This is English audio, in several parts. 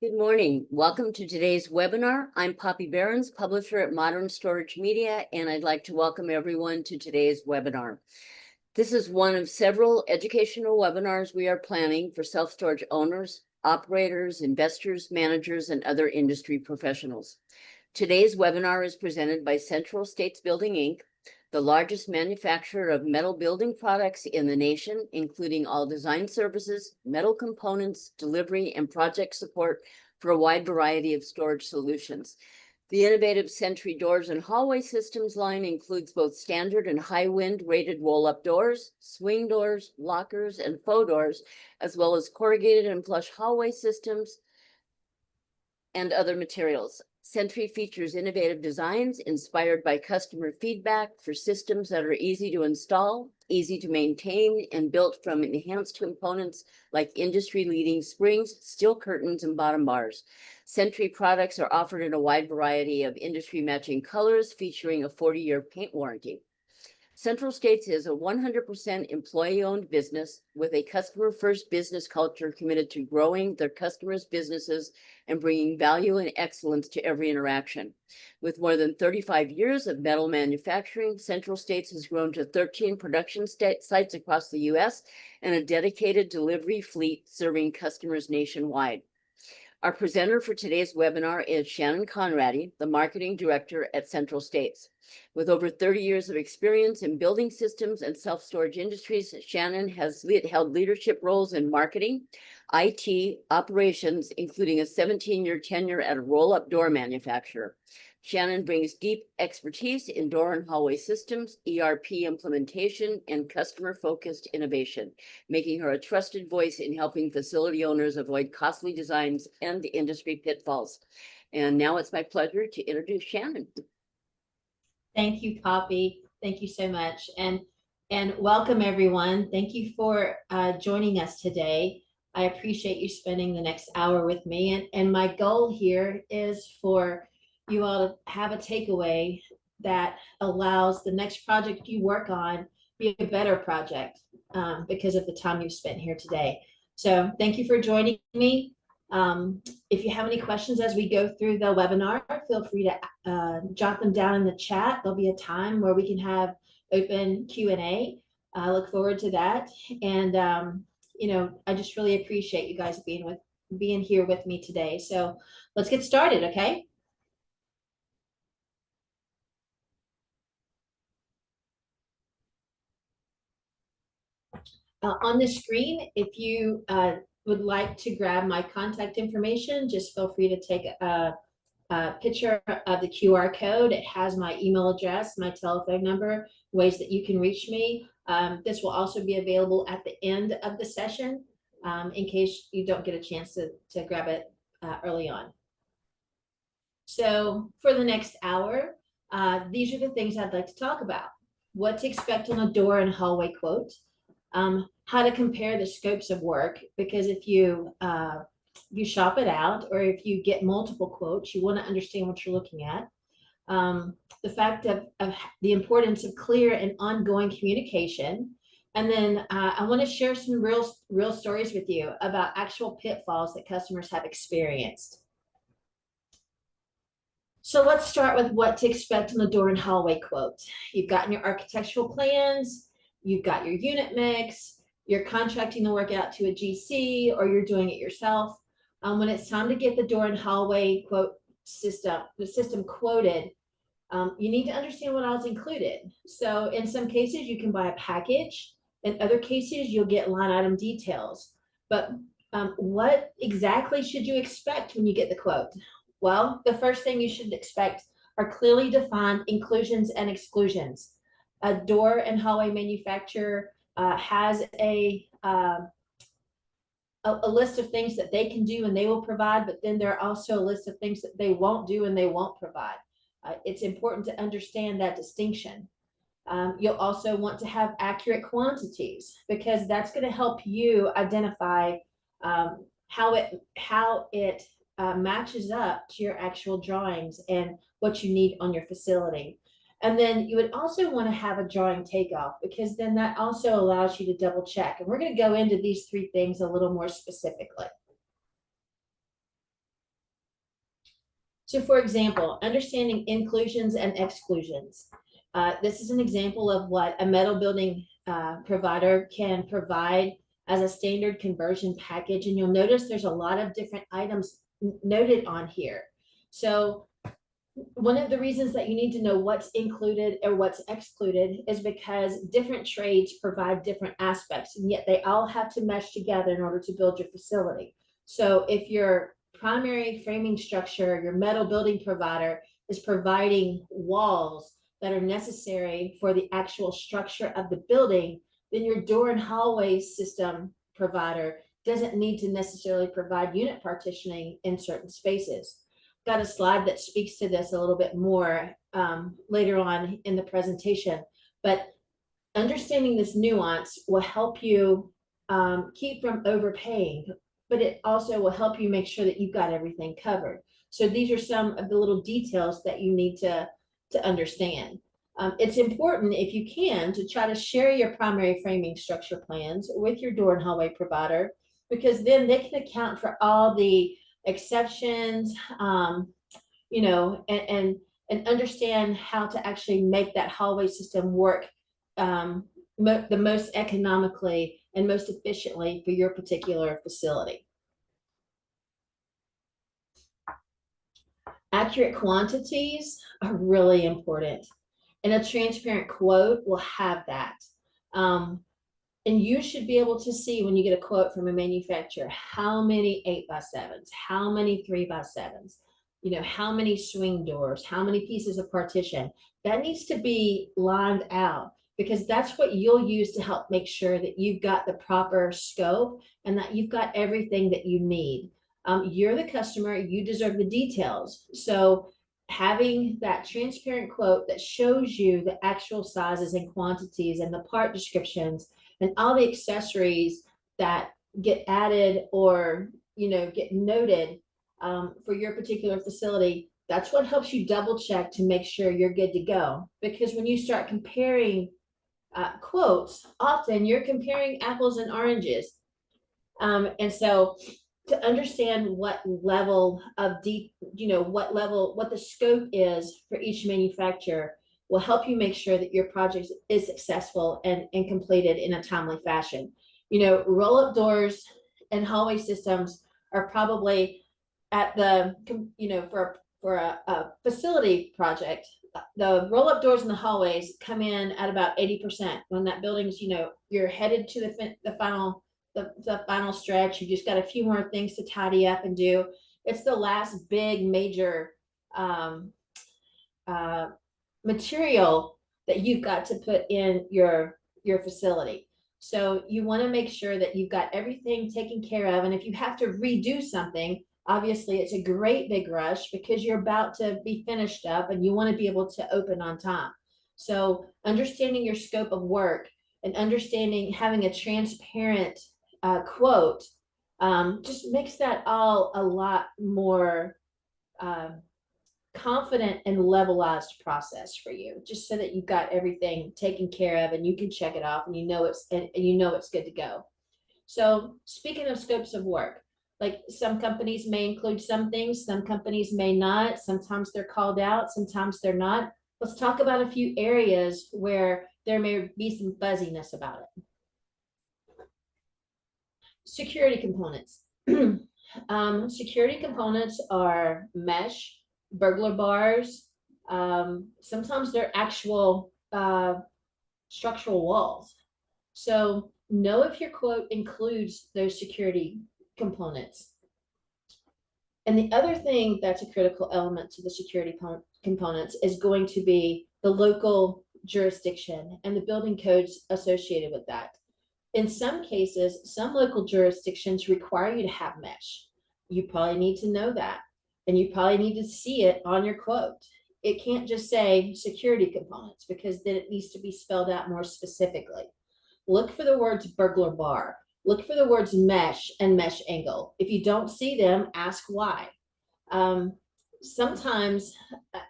Good morning. Welcome to today's webinar. I'm Poppy Behrens, publisher at Modern Storage Media, and I'd like to welcome everyone to today's webinar. This is one of several educational webinars we are planning for self-storage owners, operators, investors, managers, and other industry professionals. Today's webinar is presented by Central States Building, Inc., the largest manufacturer of metal building products in the nation, including all design services, metal components, delivery, and project support for a wide variety of storage solutions. The innovative Sentry doors and hallway systems line includes both standard and high wind rated roll-up doors, swing doors, lockers, and faux doors, as well as corrugated and flush hallway systems and other materials. Sentry features innovative designs inspired by customer feedback for systems that are easy to install, easy to maintain, and built from enhanced components like industry-leading springs, steel curtains, and bottom bars. Sentry products are offered in a wide variety of industry-matching colors, featuring a 40-year paint warranty. Central States is a 100% employee-owned business with a customer-first business culture committed to growing their customers' businesses and bringing value and excellence to every interaction. With more than 35 years of metal manufacturing, Central States has grown to 13 production sites across the U.S. and a dedicated delivery fleet serving customers nationwide. Our presenter for today's webinar is Shannon Conradi, the Marketing Director at Central States. With over 30 years of experience in building systems and self-storage industries, Shannon has held leadership roles in marketing, IT, operations, including a 17-year tenure at a roll-up door manufacturer. Shannon brings deep expertise in door and hallway systems, ERP implementation, and customer-focused innovation, making her a trusted voice in helping facility owners avoid costly designs and industry pitfalls. And now it's my pleasure to introduce Shannon. Thank you, Poppy. Thank you so much. And welcome, everyone. Thank you for joining us today. I appreciate you spending the next hour with me. And my goal here is for you all to have a takeaway that allows the next project you work on be a better project because of the time you've spent here today. So thank you for joining me. If you have any questions as we go through the webinar, feel free to jot them down in the chat. There'll be a time where we can have open Q&A. I look forward to that. And, I just really appreciate you guys being here with me today. So let's get started, okay? On the screen, if you would like to grab my contact information, just feel free to take a picture of the QR code. It has my email address, my telephone number, ways that you can reach me. This will also be available at the end of the session in case you don't get a chance to grab it early on. So for the next hour, these are the things I'd like to talk about. What to expect on a door and hallway quote. How to compare the scopes of work, because if you shop it out or if you get multiple quotes, you want to understand what you're looking at. The fact of the importance of clear and ongoing communication. And then I want to share some real stories with you about actual pitfalls that customers have experienced. So let's start with what to expect on the door and hallway quote. You've gotten your architectural plans, you've got your unit mix, you're contracting the work out to a GC, or you're doing it yourself. When it's time to get the door and hallway the system quoted, you need to understand what all's included. So in some cases, you can buy a package. In other cases, you'll get line item details. But what exactly should you expect when you get the quote? Well, the first thing you should expect are clearly defined inclusions and exclusions. A door and hallway manufacturer has a list of things that they can do and they will provide, but then there are also a list of things that they won't do and they won't provide. It's important to understand that distinction. You'll also want to have accurate quantities, because that's going to help you identify how it matches up to your actual drawings and what you need on your facility. And then you would also want to have a drawing takeoff, because then that also allows you to double check. And we're going to go into these three things a little more specifically. So for example, understanding inclusions and exclusions. This is an example of what a metal building provider can provide as a standard conversion package. And you'll notice there's a lot of different items noted on here. So one of the reasons that you need to know what's included or what's excluded is because different trades provide different aspects, and yet they all have to mesh together in order to build your facility. So if your primary framing structure, your metal building provider is providing walls that are necessary for the actual structure of the building, then your door and hallway system provider doesn't need to necessarily provide unit partitioning in certain spaces. Got a slide that speaks to this a little bit more later on in the presentation, but understanding this nuance will help you keep from overpaying, but it also will help you make sure that you've got everything covered. So these are some of the little details that you need to understand. It's important, if you can, to try to share your primary framing structure plans with your door and hallway provider, because then they can account for all the exceptions, you know, and understand how to actually make that hallway system work the most economically and most efficiently for your particular facility. Accurate quantities are really important, and a transparent quote will have that. And you should be able to see when you get a quote from a manufacturer, how many 8x7s, how many 3x7s, you know, how many swing doors, how many pieces of partition. That needs to be lined out, because that's what you'll use to help make sure that you've got the proper scope and that you've got everything that you need. You're the customer, you deserve the details. So having that transparent quote that shows you the actual sizes and quantities and the part descriptions and all the accessories that get added or, you know, get noted for your particular facility, that's what helps you double check to make sure you're good to go. Because when you start comparing quotes, often you're comparing apples and oranges. And so to understand what level of deep, you know, what the scope is for each manufacturer will help you make sure that your project is successful and completed in a timely fashion. You know, roll-up doors and hallway systems are probably at the, you know, for a facility project, the roll-up doors in the hallways come in at about 80%. When that building's, you know, you're headed to the final stretch, you just got a few more things to tidy up and do. It's the last big major material that you've got to put in your facility. So you want to make sure that you've got everything taken care of. And if you have to redo something, obviously it's a great big rush because you're about to be finished up and you want to be able to open on time. So understanding your scope of work and understanding, having a transparent quote just makes that all a lot more confident and levelized process for you, just so that you've got everything taken care of and you can check it off and you know it's good to go. So speaking of scopes of work, like some companies may include some things, some companies may not. Sometimes they're called out, sometimes they're not. Let's talk about a few areas where there may be some fuzziness about it. Security components. Security components are mesh, burglar bars. Sometimes they're actual structural walls. So know if your quote includes those security components. And the other thing that's a critical element to the security components is going to be the local jurisdiction and the building codes associated with that. In some cases, some local jurisdictions require you to have mesh. You probably need to know that, and you probably need to see it on your quote. It can't just say security components, because then it needs to be spelled out more specifically. Look for the words burglar bar. Look for the words mesh and mesh angle. If you don't see them, ask why. Sometimes,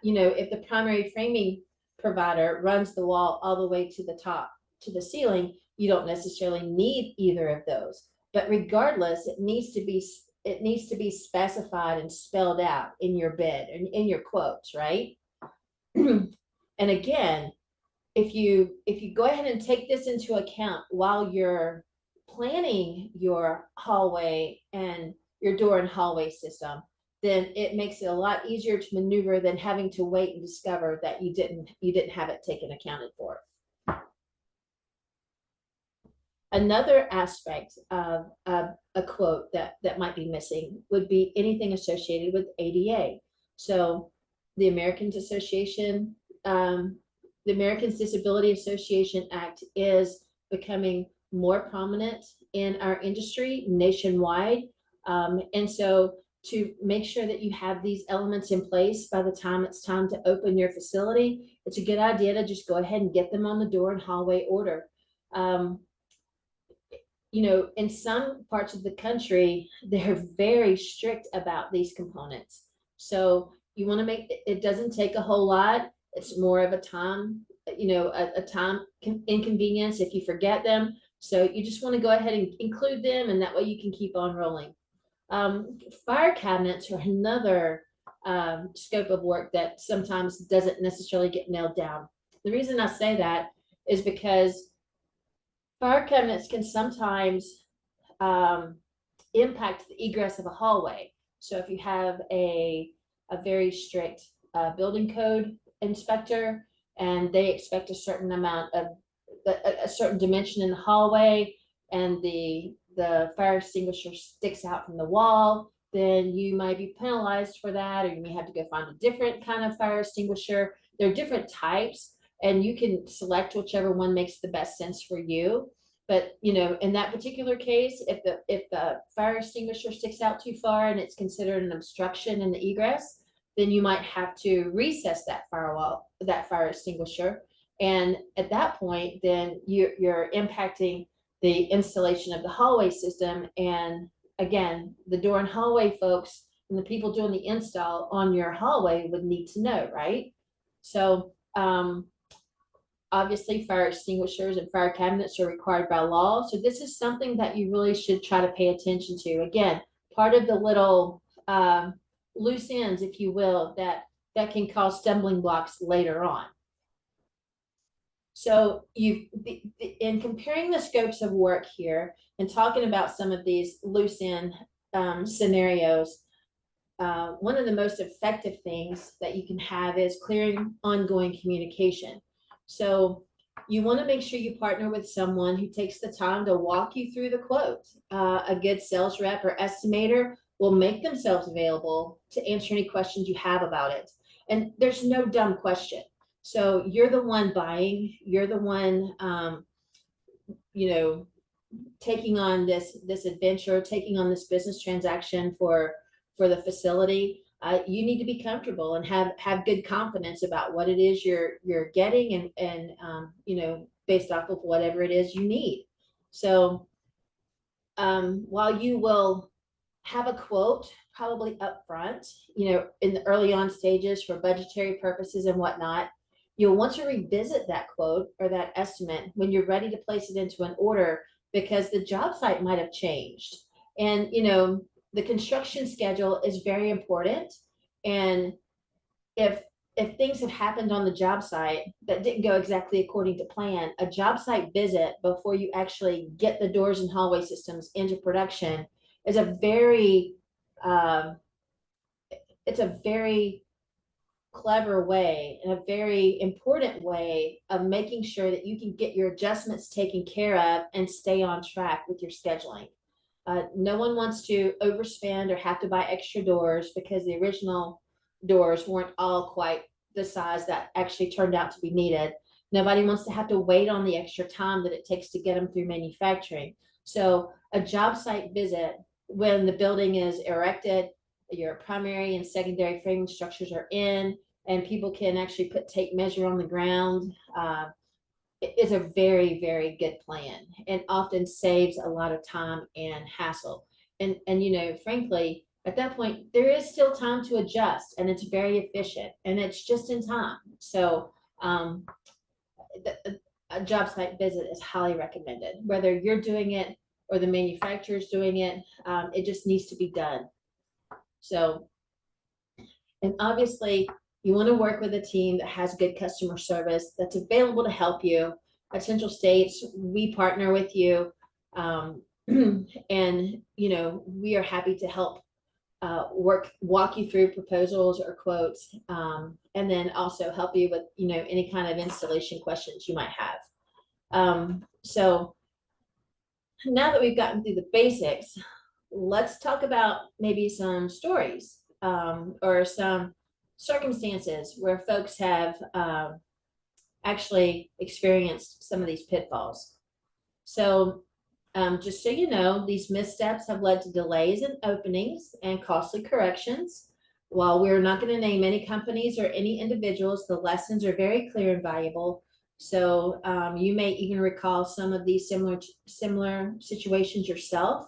you know, if the primary framing provider runs the wall all the way to the top, to the ceiling, you don't necessarily need either of those. But regardless, it needs to be it needs to be specified and spelled out in your bid and in your quotes, right? And again, if you go ahead and take this into account while you're planning your hallway and your door and hallway system, then it makes it a lot easier to maneuver than having to wait and discover that you didn't have it taken accounted for. Another aspect of a quote that might be missing would be anything associated with ADA. So the Americans Association, the Americans Disability Association Act is becoming more prominent in our industry nationwide. And so to make sure that you have these elements in place by the time it's time to open your facility, it's a good idea to just go ahead and get them on the door and hallway order. You know, in some parts of the country, they're very strict about these components. So you want to make it doesn't take a whole lot. It's more of a time, you know, a time inconvenience if you forget them. So you just want to go ahead and include them, and that way you can keep on rolling. Fire cabinets are another scope of work that sometimes doesn't necessarily get nailed down. The reason I say that is because fire cabinets can sometimes impact the egress of a hallway. So if you have a very strict building code inspector and they expect a certain amount of a certain dimension in the hallway, and the fire extinguisher sticks out from the wall, then you might be penalized for that, or you may have to go find a different kind of fire extinguisher. There are different types, and you can select whichever one makes the best sense for you. But you know, in that particular case, if the fire extinguisher sticks out too far and it's considered an obstruction in the egress, then you might have to recess that fire extinguisher. And at that point, then you're impacting the installation of the hallway system. And again, the door and hallway folks and the people doing the install on your hallway would need to know, right? So obviously fire extinguishers and fire cabinets are required by law. So this is something that you really should try to pay attention to. Again, part of the little loose ends, if you will, that can cause stumbling blocks later on. So in comparing the scopes of work here and talking about some of these loose end scenarios, one of the most effective things that you can have is clearing ongoing communication. So you want to make sure you partner with someone who takes the time to walk you through the quote. A good sales rep or estimator will make themselves available to answer any questions you have about it. And there's no dumb question. So you're the one buying, you're the one, you know, taking on this adventure, taking on this business transaction for the facility. You need to be comfortable and have good confidence about what it is you're getting, and you know, based off of whatever it is you need. So while you will have a quote probably up front, you know, in the early on stages for budgetary purposes and whatnot, you'll want to revisit that quote or that estimate when you're ready to place it into an order, because the job site might have changed. And, you know, the construction schedule is very important. And if things have happened on the job site that didn't go exactly according to plan, a job site visit before you actually get the doors and hallway systems into production is a very, it's a very clever way and a very important way of making sure that you can get your adjustments taken care of and stay on track with your scheduling. No one wants to overspend or have to buy extra doors because the original doors weren't all quite the size that actually turned out to be needed. Nobody wants to have to wait on the extra time that it takes to get them through manufacturing. So a job site visit when the building is erected, your primary and secondary framing structures are in, and people can actually put tape measure on the ground, it is a very, very good plan, and often saves a lot of time and hassle. And you know, frankly, at that point, there is still time to adjust, and it's very efficient, and it's just in time. So a job site visit is highly recommended, whether you're doing it or the manufacturer's doing it. It just needs to be done. So, and obviously you want to work with a team that has good customer service, that's available to help you. At Central States, we partner with you. And, you know, we are happy to help walk you through proposals or quotes, and then also help you with, you know, any kind of installation questions you might have. So now that we've gotten through the basics, let's talk about maybe some stories, or some circumstances where folks have actually experienced some of these pitfalls. So just so you know, these missteps have led to delays in openings and costly corrections. While we're not going to name any companies or any individuals, the lessons are very clear and valuable. So you may even recall some of these similar situations yourself.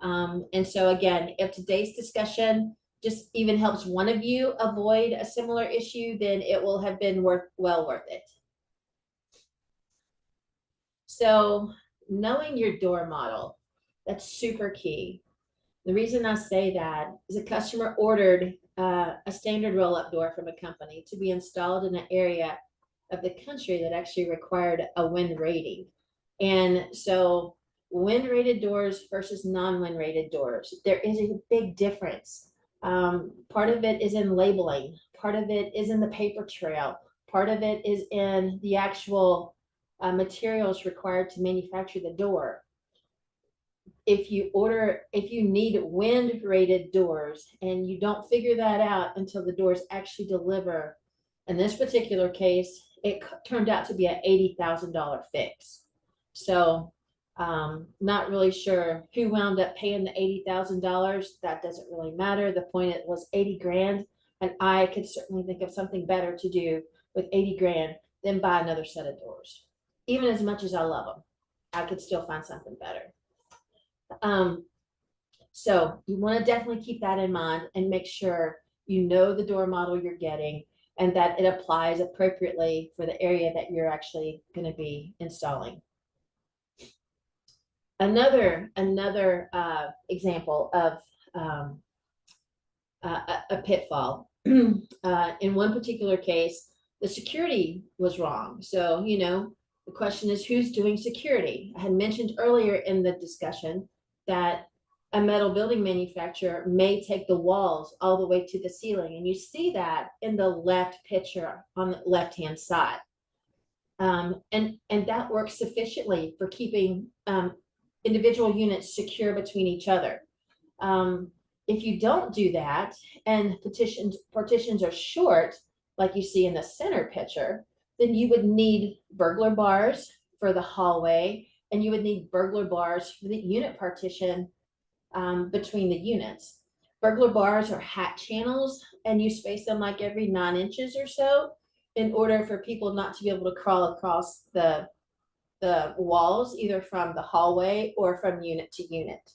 And so again, if today's discussion just even helps one of you avoid a similar issue, then it will have been well worth it. So knowing your door model, that's super key. The reason I say that is a customer ordered a standard roll-up door from a company to be installed in an area of the country that actually required a wind rating. And so wind rated doors versus non-wind rated doors, there is a big difference. Part of it is in labeling, part of it is in the paper trail, part of it is in the actual materials required to manufacture the door. If you need wind rated doors and you don't figure that out until the doors actually deliver, in this particular case, it turned out to be an $80,000 fix. So not really sure who wound up paying the $80,000. That doesn't really matter. The point, it was 80 grand. And I could certainly think of something better to do with 80 grand than buy another set of doors. Even as much as I love them, I could still find something better. So you want to definitely keep that in mind and make sure you know the door model you're getting and that it applies appropriately for the area that you're actually going to be installing. Another example of a pitfall. In one particular case, the security was wrong. So, you know, the question is, who's doing security? I had mentioned earlier in the discussion that a metal building manufacturer may take the walls all the way to the ceiling. And you see that in the left picture on the left-hand side. And that works sufficiently for keeping individual units secure between each other. If you don't do that and partitions are short, like you see in the center picture, then you would need burglar bars for the hallway, and you would need burglar bars for the unit partition between the units. Burglar bars are hat channels, and you space them like every 9 inches or so in order for people not to be able to crawl across the walls, either from the hallway or from unit to unit.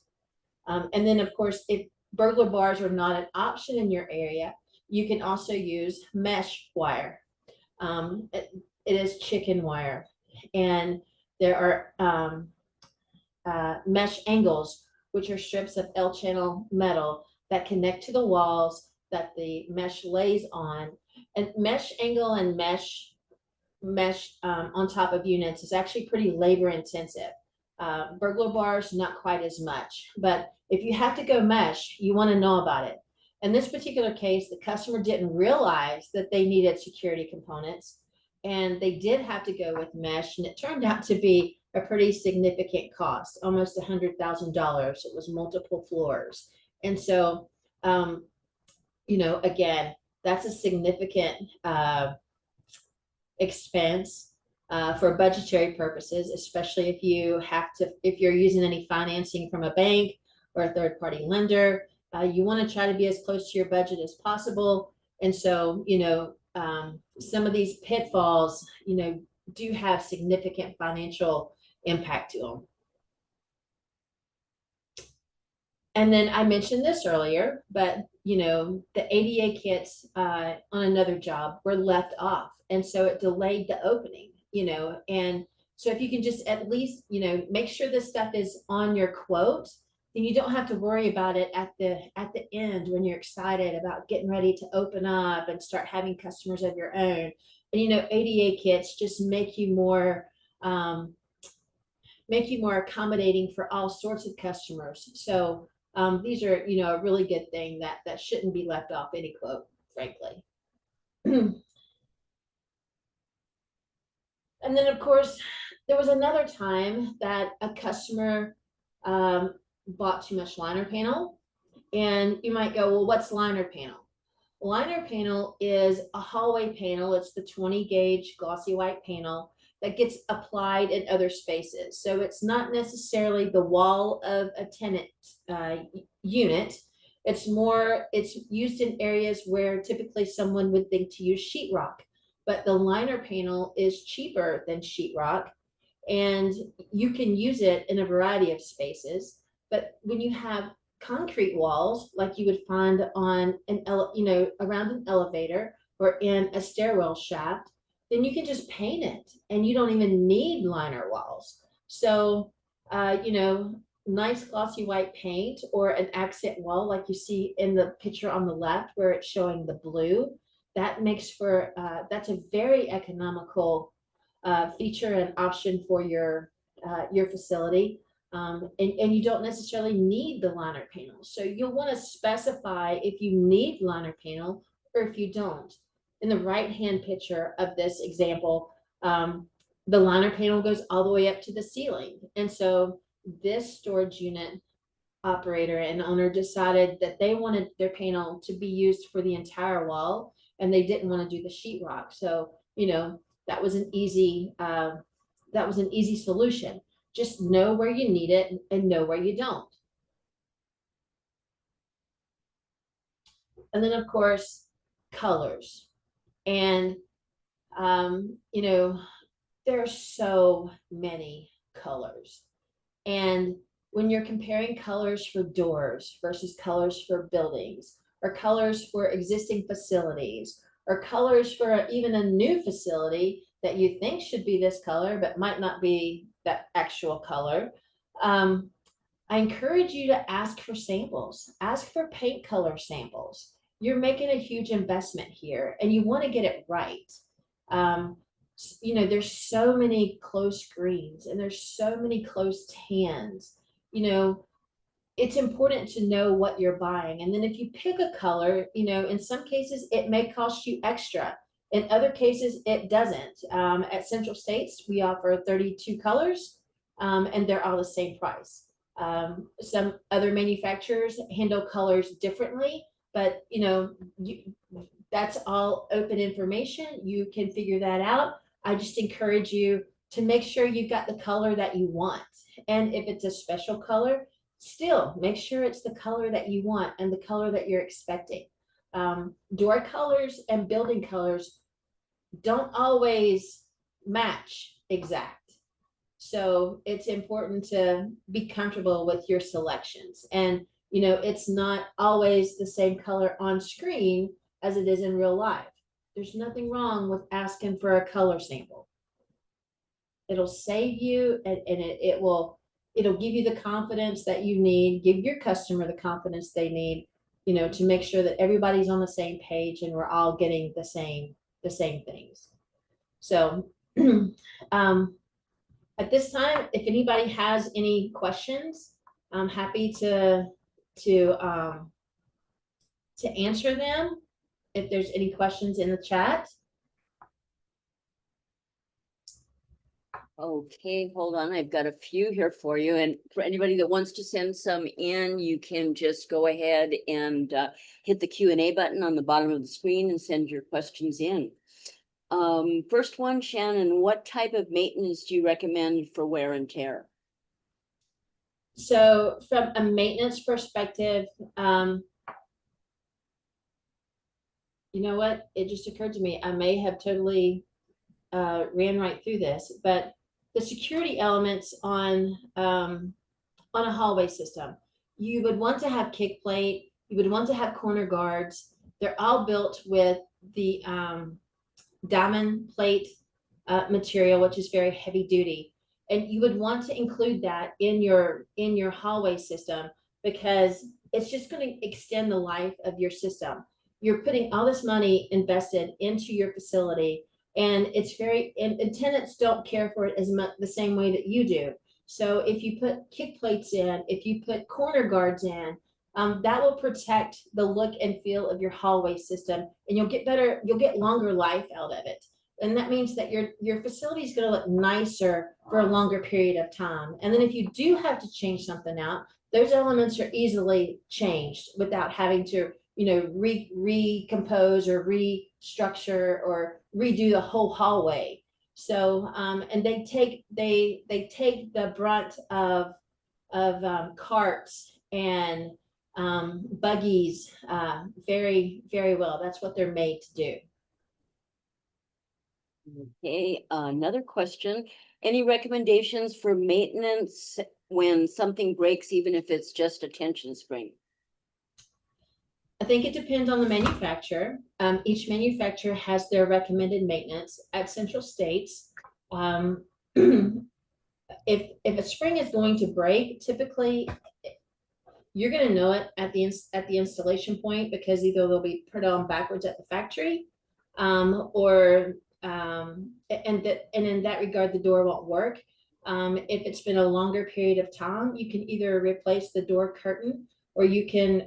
And then, of course, if burglar bars are not an option in your area, you can also use mesh wire. It is chicken wire, and there are mesh angles, which are strips of L-channel metal that connect to the walls that the mesh lays on. And mesh angle and mesh on top of units is actually pretty labor intensive. Burglar bars, not quite as much, but if you have to go mesh, you want to know about it. In this particular case, the customer didn't realize that they needed security components, and they did have to go with mesh, and it turned out to be a pretty significant cost, almost $100,000. It was multiple floors. And so, you know, again, that's a significant expense for budgetary purposes, especially if you're using any financing from a bank or a third-party lender. You want to try to be as close to your budget as possible. And so, you know, some of these pitfalls, you know, do have significant financial impact to them. And then I mentioned this earlier, but, you know, the ADA kits on another job were left off. And so it delayed the opening, you know, and So if you can just at least, make sure this stuff is on your quote, then you don't have to worry about it at the end when you're excited about getting ready to open up and start having customers of your own. And ADA kits just make you more accommodating for all sorts of customers. So these are, a really good thing that shouldn't be left off any quote, frankly. And then, of course, there was another time that a customer bought too much liner panel. And you might go, well, what's liner panel? Liner panel is a hallway panel. It's the 20 gauge glossy white panel that gets applied in other spaces. So it's not necessarily the wall of a tenant unit. It's used in areas where typically someone would think to use sheetrock, but the liner panel is cheaper than sheetrock, and you can use it in a variety of spaces. But when you have concrete walls, like you would find on around an elevator or in a stairwell shaft, then you can just paint it and you don't even need liner walls. So, nice glossy white paint or an accent wall, like you see in the picture on the left where it's showing the blue, that makes for, that's a very economical feature and option for your facility. And you don't necessarily need the liner panel. So you'll want to specify if you need liner panel or if you don't. In the right-hand picture of this example, the liner panel goes all the way up to the ceiling. And so this storage unit operator and owner decided that they wanted their panel to be used for the entire wall, and they didn't want to do the sheetrock. So, that was an easy solution. Just know where you need it and know where you don't. And then, of course, colors. And, there are so many colors. And when you're comparing colors for doors versus colors for buildings, or colors for existing facilities, or colors for even a new facility that you think should be this color, but might not be that actual color, I encourage you to ask for samples. Ask for paint color samples. You're making a huge investment here and you want to get it right. There's so many close greens and there's so many close tans. It's important to know what you're buying. And then if you pick a color, in some cases it may cost you extra. In other cases, it doesn't. At Central States, we offer 32 colors, and they're all the same price. Some other manufacturers handle colors differently, but that's all open information. You can figure that out. I just encourage you to make sure you've got the color that you want. And if it's a special color, still make sure it's the color that you want and the color that you're expecting. Door colors and building colors don't always match exact. So it's important to be comfortable with your selections. And, it's not always the same color on screen as it is in real life. There's nothing wrong with asking for a color sample. It'll save you and it'll give you the confidence that you need, give your customer the confidence they need, to make sure that everybody's on the same page and we're all getting the same things. So at this time, if anybody has any questions, I'm happy to answer them. If there's any questions in the chat. Okay, hold on. I've got a few here for you. And for anybody that wants to send some in, you can just go ahead and hit the Q&A button on the bottom of the screen and send your questions in. First one, Shannon, what type of maintenance do you recommend for wear and tear? So from a maintenance perspective, you know what? It just occurred to me, I may have totally ran right through this, but the security elements on a hallway system, you would want to have kick plate, you would want to have corner guards. They're all built with the diamond plate material, which is very heavy duty. And you would want to include that in your hallway system, because it's just going to extend the life of your system. You're putting all this money invested into your facility, and it's and tenants don't care for it as much the same way that you do. So if you put kick plates in, if you put corner guards in, that will protect the look and feel of your hallway system, and you'll get longer life out of it. And that means that your facility is going to look nicer for a longer period of time. And then if you do have to change something out, those elements are easily changed without having to, recompose or restructure or redo the whole hallway. So, and they take the brunt of carts and buggies very, very well. That's what they're made to do. Okay, another question. Any recommendations for maintenance when something breaks, even if it's just a tension spring? I think it depends on the manufacturer. Each manufacturer has their recommended maintenance. At Central States, if a spring is going to break, typically you're going to know it at the installation point, because either they'll be put on backwards at the factory, or and in that regard, the door won't work. If it's been a longer period of time, you can either replace the door curtain, or you can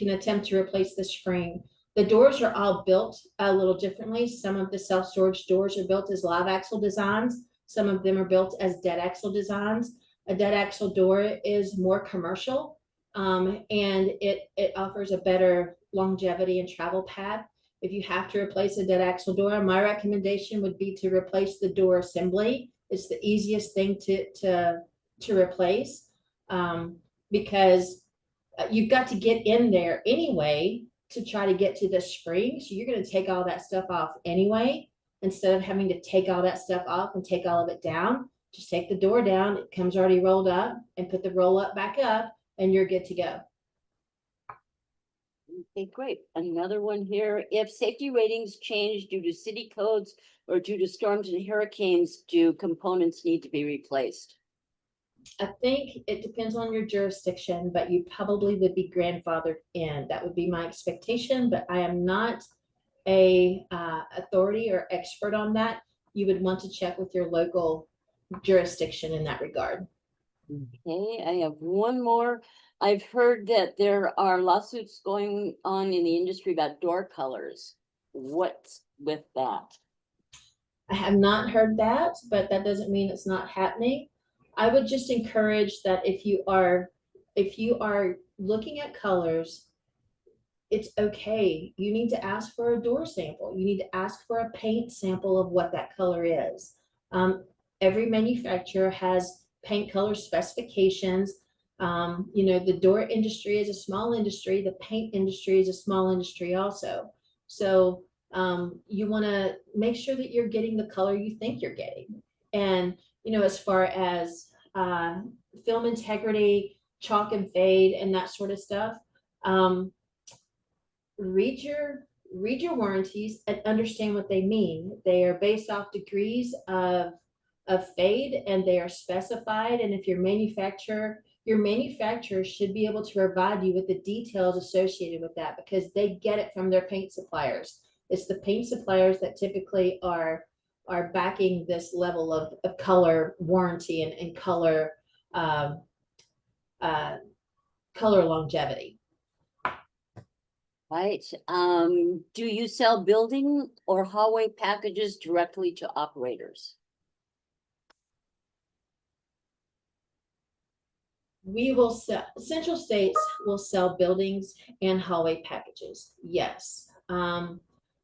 attempt to replace the spring. The doors are all built a little differently. Some of the self-storage doors are built as live axle designs. Some of them are built as dead axle designs. A dead axle door is more commercial, and it offers a better longevity and travel path. If you have to replace a dead axle door, my recommendation would be to replace the door assembly. It's the easiest thing to replace, because you've got to get in there anyway to try to get to the spring. So you're going to take all that stuff off anyway. Instead of having to take all that stuff off and take all of it down, just take the door down. It comes already rolled up, and put the roll up back up, and you're good to go. Okay, great. Another one here. If safety ratings change due to city codes or due to storms and hurricanes, do components need to be replaced? I think it depends on your jurisdiction, but you probably would be grandfathered in. That would be my expectation, but I am not a authority or expert on that. You would want to check with your local jurisdiction in that regard. Okay, I have one more. I've heard that there are lawsuits going on in the industry about door colors. What's with that? I have not heard that, but that doesn't mean it's not happening. I would just encourage that if you are looking at colors, it's okay. You need to ask for a door sample. You need to ask for a paint sample of what that color is. Every manufacturer has paint color specifications. The door industry is a small industry. The paint industry is a small industry also. So you want to make sure that you're getting the color you think you're getting. And, as far as film integrity, chalk and fade, and that sort of stuff, read your warranties and understand what they mean. They are based off degrees of fade, and they are specified. And if your manufacturer should be able to provide you with the details associated with that, because they get it from their paint suppliers. It's the paint suppliers that typically are backing this level of color warranty and color color longevity. Right. Do you sell building or hallway packages directly to operators? We will sell, Central States will sell buildings and hallway packages. Yes.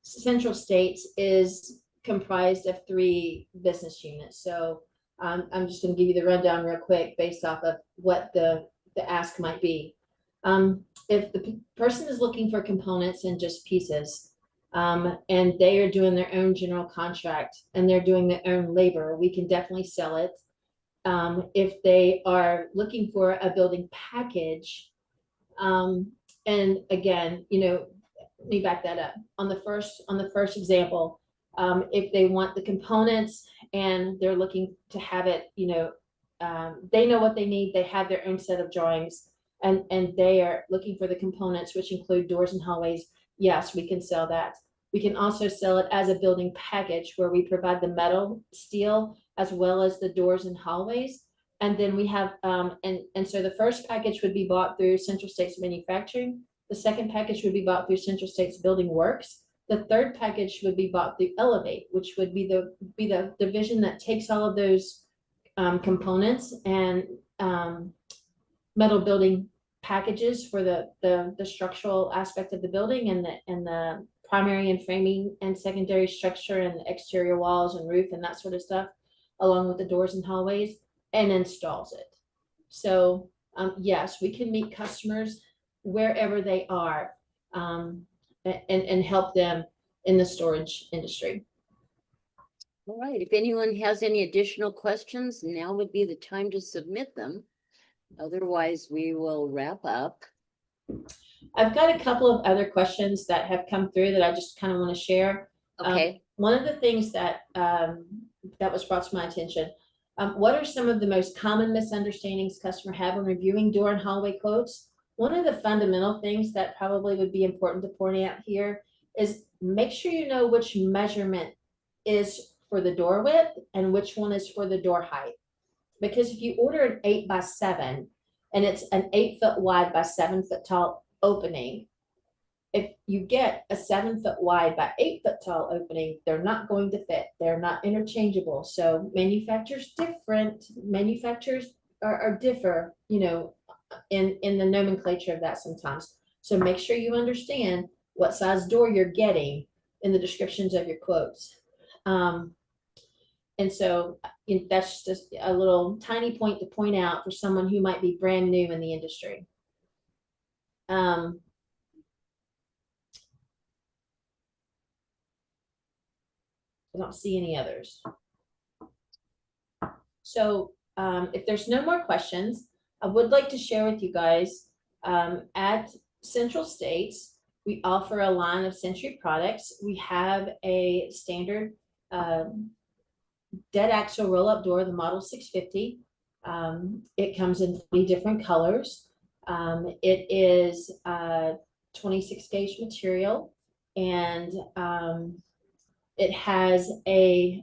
Central States is comprised of 3 business units. So I'm just going to give you the rundown real quick based off of what the ask might be. If the person is looking for components and just pieces, and they are doing their own general contract and they're doing their own labor, we can definitely sell it. If they are looking for a building package, and again, let me back that up. On the first example, If they want the components and they're looking to have it, they know what they need. They have their own set of drawings, and they are looking for the components, which include doors and hallways. Yes, we can sell that. We can also sell it as a building package where we provide the metal, steel, as well as the doors and hallways. And then we have, and so the first package would be bought through Central States Manufacturing. The second package would be bought through Central States Building Works. The third package would be bought through Elevate, which would be the division that takes all of those components and metal building packages for the structural aspect of the building and the primary and framing and secondary structure and the exterior walls and roof and that sort of stuff, along with the doors and hallways, and installs it. So yes, we can meet customers wherever they are and help them in the storage industry. All right, if anyone has any additional questions, now would be the time to submit them. Otherwise, we will wrap up. I've got a couple of other questions that have come through that I just kind of want to share. Okay. One of the things that that was brought to my attention, what are some of the most common misunderstandings customers have when reviewing door and hallway quotes? One of the fundamental things that probably would be important to point out here is make sure you know which measurement is for the door width and which one is for the door height. Because if you order an 8x7 and it's an 8 foot wide by 7 foot tall opening, if you get a 7 foot wide by 8 foot tall opening, they're not going to fit. They're not interchangeable. So manufacturers are differ, in the nomenclature of that sometimes. So make sure you understand what size door you're getting in the descriptions of your quotes. And so that's just a little tiny point to point out for someone who might be brand new in the industry. I don't see any others. So if there's no more questions, I would like to share with you guys at Central States, we offer a line of Century products. We have a standard dead axle roll-up door, the Model 650. It comes in 3 different colors. It is 26 gauge material, and it has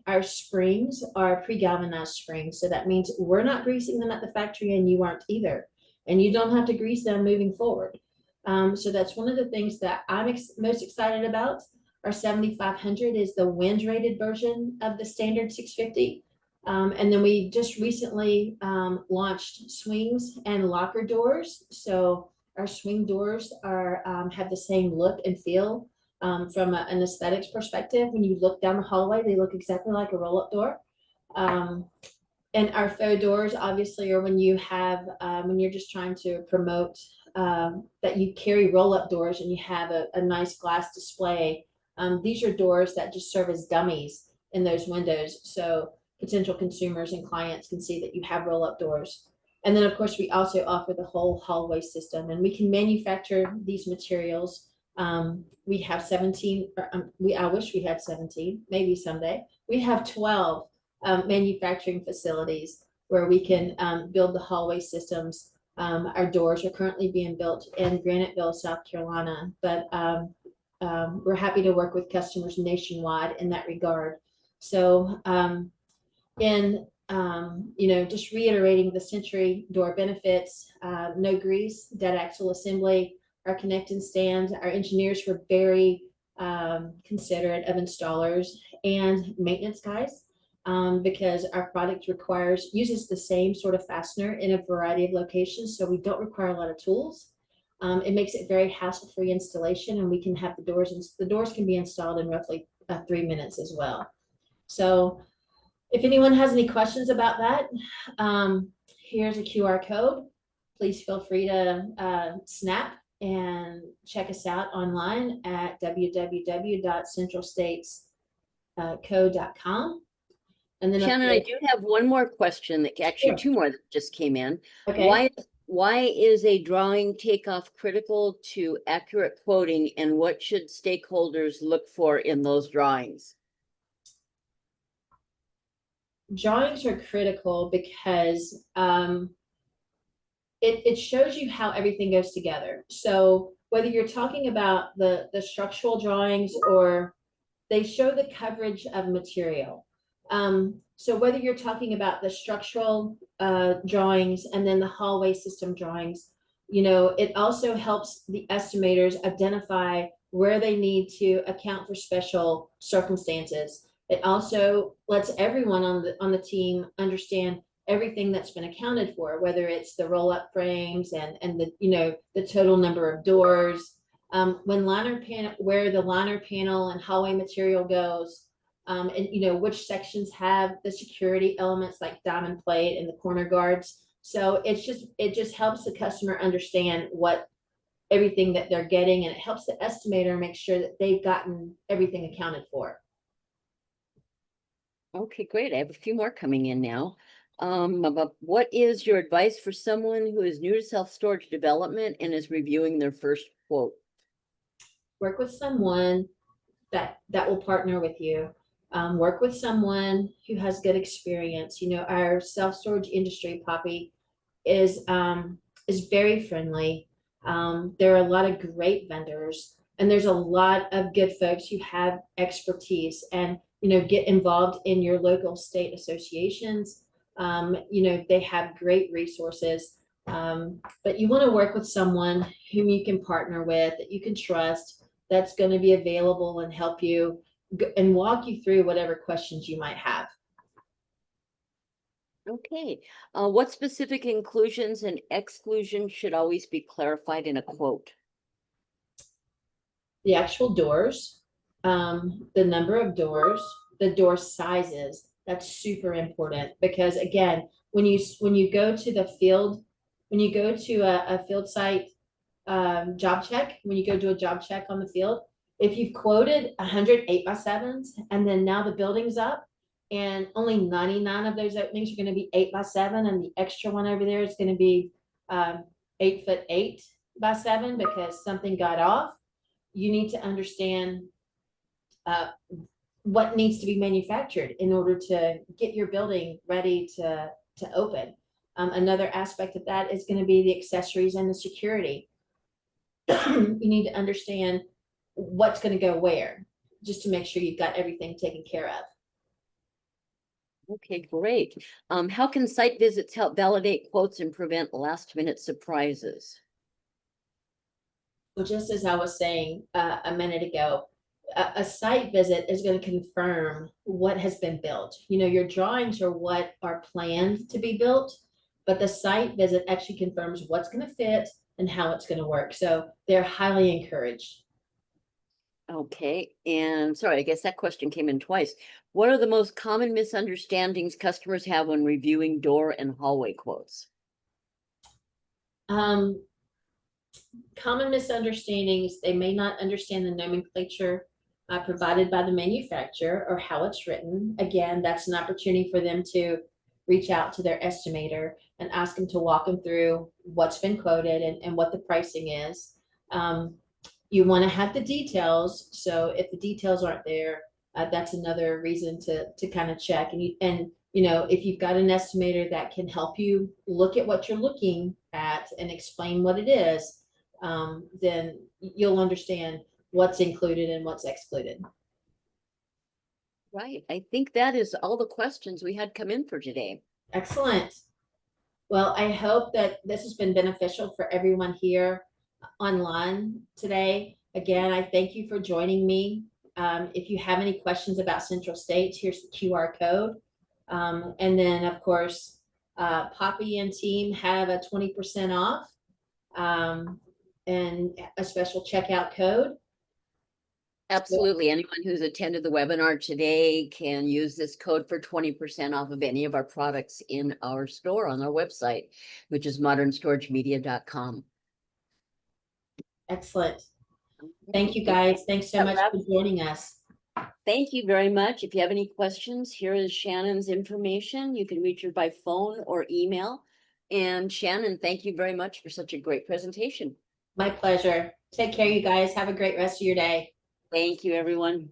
our springs are pre-galvanized springs. So that means we're not greasing them at the factory and you aren't either. And you don't have to grease them moving forward. So that's one of the things that I'm most excited about. Our 7500 is the wind rated version of the standard 650. And then we just recently launched swings and locker doors. So our swing doors have the same look and feel from an aesthetics perspective. When you look down the hallway, they look exactly like a roll-up door. And our faux doors obviously are when you have, when you're just trying to promote that you carry roll-up doors and you have a nice glass display. These are doors that just serve as dummies in those windows. So potential consumers and clients can see that you have roll-up doors. And then of course, we also offer the whole hallway system, and we can manufacture these materials. We have 17, I wish we had 17, maybe someday. We have 12 manufacturing facilities where we can build the hallway systems. Our doors are currently being built in Graniteville, South Carolina, but we're happy to work with customers nationwide in that regard. So just reiterating the Century door benefits, no grease, dead axle assembly, our connect and stand. Our engineers were very considerate of installers and maintenance guys because our product uses the same sort of fastener in a variety of locations, so we don't require a lot of tools. It makes it very hassle-free installation, and we can have the doors can be installed in roughly 3 minutes as well. So if anyone has any questions about that, here's a QR code. Please feel free to snap and check us out online at www.centralstatesco.com. And then Shannon, I do have one more question that actually Sure. 2 more that just came in. Okay. Why is a drawing takeoff critical to accurate quoting, and what should stakeholders look for in those drawings? Drawings are critical because it shows you how everything goes together. So whether you're talking about the structural drawings, or they show the coverage of material. So whether you're talking about the structural drawings and then the hallway system drawings, it also helps the estimators identify where they need to account for special circumstances. It also lets everyone on the team understand everything that's been accounted for, whether it's the roll-up frames and the total number of doors, when liner panel, where the liner panel and hallway material goes, and which sections have the security elements like diamond plate and the corner guards. So it just helps the customer understand what everything that they're getting, and it helps the estimator make sure that they've gotten everything accounted for. Okay, great. I have a few more coming in now. About what is your advice for someone who is new to self-storage development and is reviewing their first quote? Work with someone that will partner with you. Work with someone who has good experience. Our self-storage industry, Poppy, is very friendly. There are a lot of great vendors, and there's a lot of good folks who have expertise, and get involved in your local state associations. They have great resources. But you want to work with someone whom you can partner with, that you can trust, that's going to be available and help you and walk you through whatever questions you might have. Okay, what specific inclusions and exclusions should always be clarified in a quote? The actual doors, the number of doors, the door sizes. That's super important, because again, when you go to the field, when you go to a field site job check, when you go do a job check on the field, if you've quoted 100 8x7s, and then now the building's up and only 99 of those openings are going to be 8x7, and the extra one over there is going to be 8'8" by 7 because something got off, you need to understand what needs to be manufactured in order to get your building ready to open. Another aspect of that is going to be the accessories and the security. You need to understand what's going to go where, just to make sure you've got everything taken care of. Okay, great. How can site visits help validate quotes and prevent last minute surprises? Well, just as I was saying a minute ago, a site visit is going to confirm what has been built. Your drawings are what are planned to be built, but the site visit actually confirms what's going to fit and how it's going to work. So they're highly encouraged. Okay, and sorry, I guess that question came in twice. What are the most common misunderstandings customers have when reviewing door and hallway quotes? Common misunderstandings: they may not understand the nomenclature provided by the manufacturer or how it's written. Again, that's an opportunity for them to reach out to their estimator and ask them to walk them through what's been quoted and what the pricing is. You want to have the details. So if the details aren't there, that's another reason to kind of check. And if you've got an estimator that can help you look at what you're looking at and explain what it is, then you'll understand what's included and what's excluded. Right, I think that is all the questions we had come in for today. Excellent. Well, I hope that this has been beneficial for everyone here online today. Again, I thank you for joining me. If you have any questions about Central States, here's the QR code. And then, of course, Poppy and team have a 20% off and a special checkout code. Absolutely. Anyone who's attended the webinar today can use this code for 20% off of any of our products in our store on our website, which is modernstoragemedia.com. Excellent. Thank you, guys. Thanks so much for joining us. Thank you very much. If you have any questions, here is Shannon's information. You can reach her by phone or email. And Shannon, thank you very much for such a great presentation. My pleasure. Take care, you guys. Have a great rest of your day. Thank you, everyone.